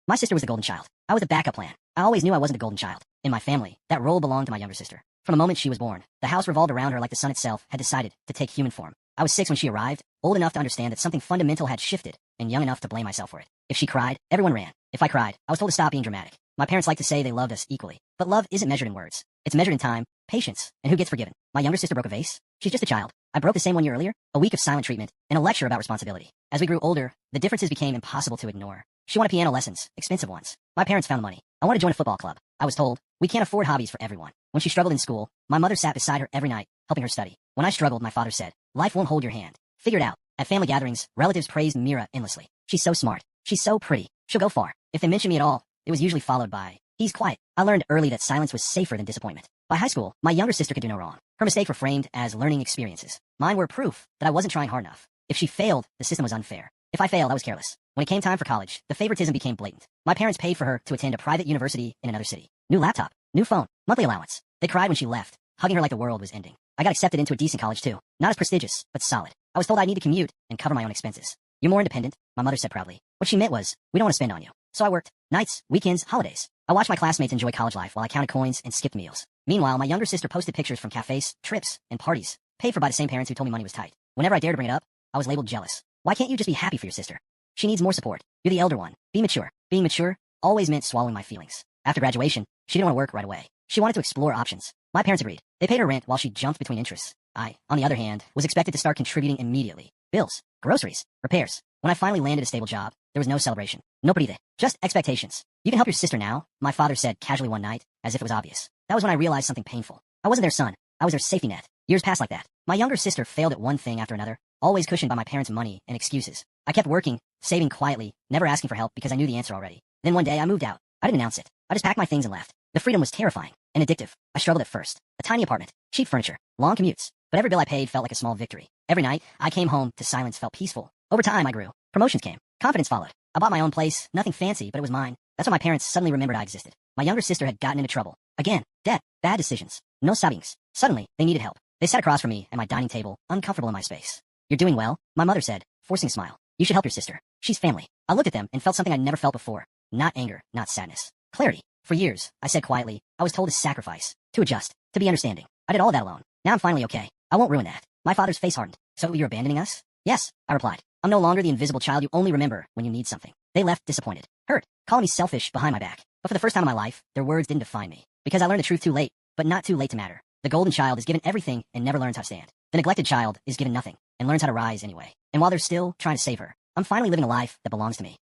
My sister was the golden child. I was a backup plan. I always knew I wasn't the golden child. In my family, that role belonged to my younger sister. From the moment she was born, the house revolved around her like the sun itself had decided to take human form. I was 6 when she arrived, old enough to understand that something fundamental had shifted, and young enough to blame myself for it. If she cried, everyone ran. If I cried, I was told to stop being dramatic. My parents like to say they loved us equally, but love isn't measured in words. It's measured in time, patience, and who gets forgiven. My younger sister broke a vase. She's just a child. I broke the same 1 year earlier, a week of silent treatment, and a lecture about responsibility. As we grew older, the differences became impossible to ignore. She wanted piano lessons, expensive ones. My parents found the money. I wanted to join a football club. I was told, we can't afford hobbies for everyone. When she struggled in school, my mother sat beside her every night, helping her study. When I struggled, my father said, life won't hold your hand. Figure it out. At family gatherings, relatives praised Mira endlessly. She's so smart. She's so pretty. She'll go far. If they mentioned me at all, it was usually followed by, he's quiet. I learned early that silence was safer than disappointment. By high school, my younger sister could do no wrong. Her mistakes were framed as learning experiences. Mine were proof that I wasn't trying hard enough. If she failed, the system was unfair. If I failed, I was careless. When it came time for college, the favoritism became blatant. My parents paid for her to attend a private university in another city. New laptop, new phone, monthly allowance. They cried when she left, hugging her like the world was ending. I got accepted into a decent college too. Not as prestigious, but solid. I was told I need to commute and cover my own expenses. You're more independent, my mother said proudly. What she meant was, we don't want to spend on you. So I worked. Nights, weekends, holidays. I watched my classmates enjoy college life while I counted coins and skipped meals. Meanwhile, my younger sister posted pictures from cafes, trips, and parties, paid for by the same parents who told me money was tight. Whenever I dared to bring it up, I was labeled jealous. Why can't you just be happy for your sister? She needs more support. You're the elder one. Be mature. Being mature always meant swallowing my feelings. After graduation, she didn't want to work right away. She wanted to explore options. My parents agreed. They paid her rent while she jumped between interests. I, on the other hand, was expected to start contributing immediately. Bills, groceries, repairs. When I finally landed a stable job, there was no celebration. No bride. Just expectations. You can help your sister now, my father said casually one night, as if it was obvious. That was when I realized something painful. I wasn't their son. I was their safety net. Years passed like that. My younger sister failed at one thing after another, always cushioned by my parents' money and excuses. I kept working, saving quietly, never asking for help because I knew the answer already. Then one day I moved out. I didn't announce it. I just packed my things and left. The freedom was terrifying and addictive. I struggled at first. A tiny apartment, cheap furniture, long commutes. But every bill I paid felt like a small victory. Every night, I came home to silence felt peaceful. Over time, I grew. Promotions came. Confidence followed. I bought my own place, nothing fancy, but it was mine. That's when my parents suddenly remembered I existed. My younger sister had gotten into trouble. Again, debt, bad decisions, no savings. Suddenly, they needed help. They sat across from me at my dining table, uncomfortable in my space. You're doing well, my mother said, forcing a smile. You should help your sister. She's family. I looked at them and felt something I'd never felt before. Not anger, not sadness. Clarity. For years, I said quietly, I was told to sacrifice, to adjust, to be understanding. I did all that alone. Now I'm finally okay. I won't ruin that. My father's face hardened. So you're abandoning us? Yes, I replied. I'm no longer the invisible child you only remember when you need something. They left disappointed, hurt, calling me selfish behind my back. But for the first time in my life, their words didn't define me. Because I learned the truth too late, but not too late to matter. The golden child is given everything and never learns how to stand. The neglected child is given nothing and learns how to rise anyway. And while they're still trying to save her, I'm finally living a life that belongs to me.